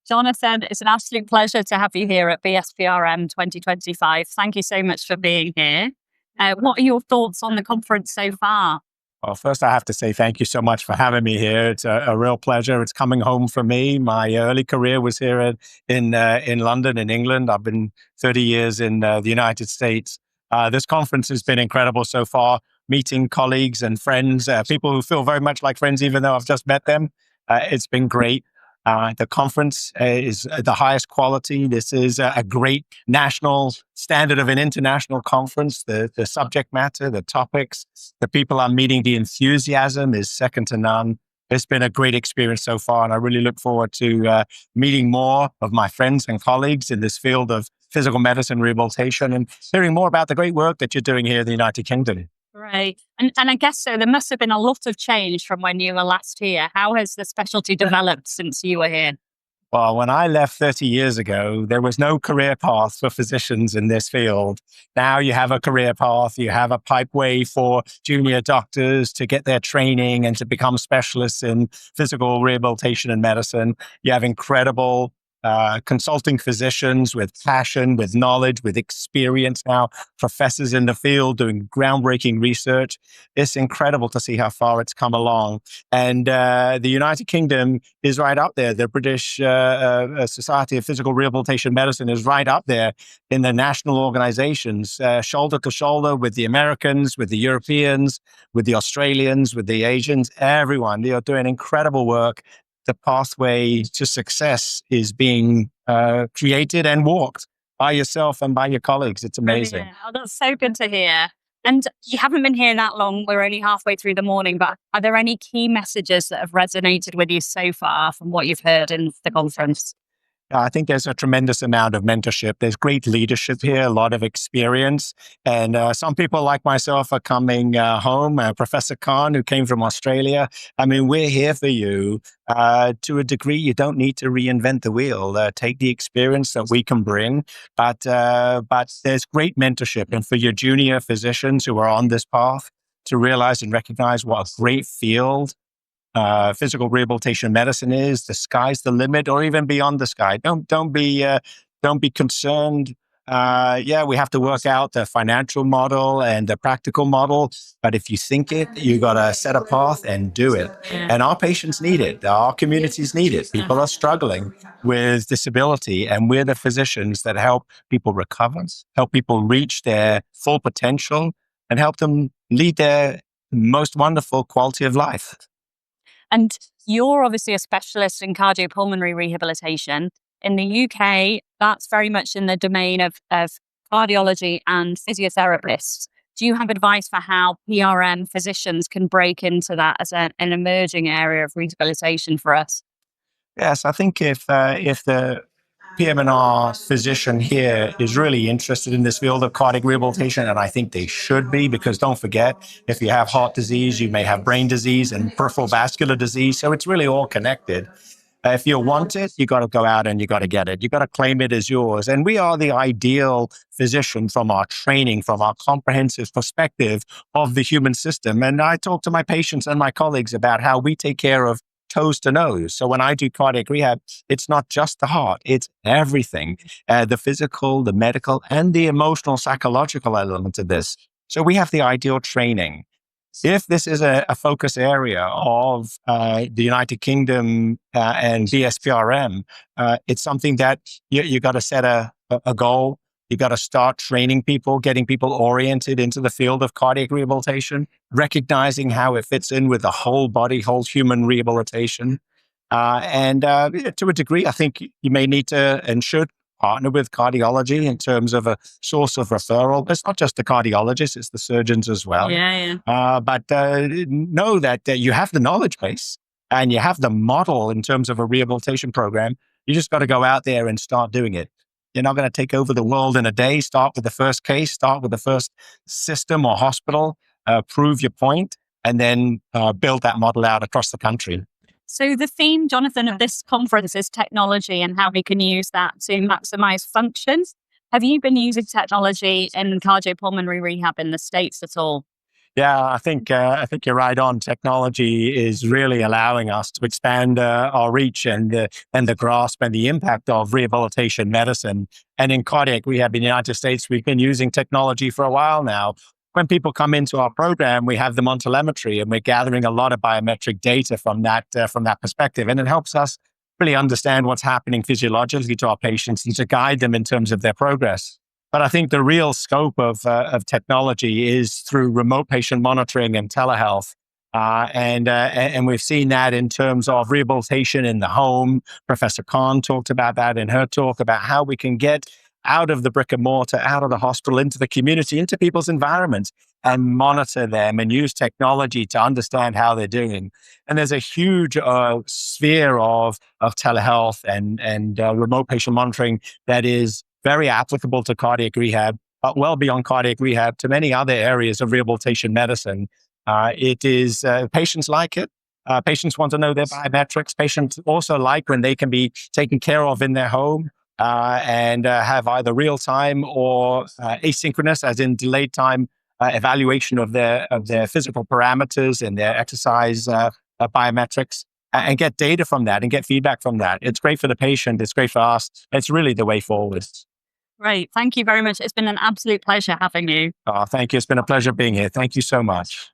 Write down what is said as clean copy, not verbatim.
Jonathan, it's an absolute pleasure to have you here at BSPRM 2025. Thank you so much for being here. What are your thoughts on the conference so far? Well, first, I have to say thank you so much for having me here. It's a real pleasure. It's coming home for me. My early career was here in London, in England. I've been 30 years in the United States. This conference has been incredible so far, meeting colleagues and friends, people who feel very much like friends, even though I've just met them. It's been great. The conference is the highest quality. This is a great national standard of an international conference. The subject matter, the topics, the people I'm meeting, the enthusiasm is second to none. It's been a great experience so far, and I really look forward to meeting more of my friends and colleagues in this field of physical medicine rehabilitation and hearing more about the great work that you're doing here in the United Kingdom. Right. And I guess so. There must have been a lot of change from when you were last here. How has the specialty developed since you were here? Well, when I left 30 years ago, there was no career path for physicians in this field. Now you have a career path, you have a pipeway for junior doctors to get their training and to become specialists in physical rehabilitation and medicine. You have incredible consulting physicians with passion, with knowledge, with experience now, professors in the field doing groundbreaking research. It's incredible to see how far it's come along. And the United Kingdom is right up there. The British Society of Physical Rehabilitation Medicine is right up there in the national organizations, shoulder to shoulder with the Americans, with the Europeans, with the Australians, with the Asians, everyone. They are doing incredible work. The pathway to success is being created and walked by yourself and by your colleagues. It's amazing. Oh, that's so good to hear. And you haven't been here that long. We're only halfway through the morning, but are there any key messages that have resonated with you so far from what you've heard in the conference? I think there's a tremendous amount of mentorship. There's great leadership here, a lot of experience. And some people like myself are coming home. Professor Khan, who came from Australia. I mean, we're here for you. To a degree, you don't need to reinvent the wheel. Take the experience that we can bring. But there's great mentorship. And for your junior physicians who are on this path, to realize and recognize what a great field physical rehabilitation medicine is, the sky's the limit, or even beyond the sky. Don't be concerned. We have to work out the financial model and the practical model, but if you think it, you got to set a path and do it. And our patients need it. Our communities need it. People are struggling with disability, and we're the physicians that help people recover, help people reach their full potential, and help them lead their most wonderful quality of life. And you're obviously a specialist in cardiopulmonary rehabilitation. In the UK, that's very much in the domain of cardiology and physiotherapists. Do you have advice for how PRM physicians can break into that as an emerging area of rehabilitation for us? Yes, I think if the PM&R physician here is really interested in this field of cardiac rehabilitation, and I think they should be, because don't forget, if you have heart disease, you may have brain disease and peripheral vascular disease. So it's really all connected. If you want it, you got to go out and you got to get it. You got to claim it as yours. And we are the ideal physician from our training, from our comprehensive perspective of the human system. And I talk to my patients and my colleagues about how we take care of toes to nose. So when I do cardiac rehab, it's not just the heart, it's everything, the physical, the medical, and the emotional, psychological element of this. So we have the ideal training. If this is a focus area of the United Kingdom and BSPRM, it's something that you got to set a goal. You got to start training people, getting people oriented into the field of cardiac rehabilitation, recognizing how it fits in with the whole body, whole human rehabilitation. And to a degree, I think you may need to and should partner with cardiology in terms of a source of referral. It's not just the cardiologists, it's the surgeons as well. But know that you have the knowledge base and you have the model in terms of a rehabilitation program. You just got to go out there and start doing it. You're not going to take over the world in a day. Start with the first case, start with the first system or hospital, prove your point, and then build that model out across the country. So the theme, Jonathan, of this conference is technology and how we can use that to maximize functions. Have you been using technology in cardiopulmonary rehab in the States at all? Yeah, I think you're right on. Technology is really allowing us to expand our reach and the grasp and the impact of rehabilitation medicine. And in cardiac rehab in the United States, we've been using technology for a while now. When people come into our program, we have them on telemetry, and we're gathering a lot of biometric data from that perspective, and it helps us really understand what's happening physiologically to our patients and to guide them in terms of their progress. But I think the real scope of technology is through remote patient monitoring and telehealth. And we've seen that in terms of rehabilitation in the home. Professor Khan talked about that in her talk about how we can get out of the brick and mortar, out of the hospital, into the community, into people's environments, and monitor them and use technology to understand how they're doing. And there's a huge sphere of telehealth and remote patient monitoring that is very applicable to cardiac rehab, but well beyond cardiac rehab to many other areas of rehabilitation medicine. It is patients like it. Patients want to know their biometrics. Patients also like when they can be taken care of in their home and have either real time or asynchronous, as in delayed time evaluation of their physical parameters and their exercise biometrics. And get data from that and get feedback from that. It's great for the patient. It's great for us. It's really the way forward. Great. Thank you very much. It's been an absolute pleasure having you. Oh, thank you. It's been a pleasure being here. Thank you so much.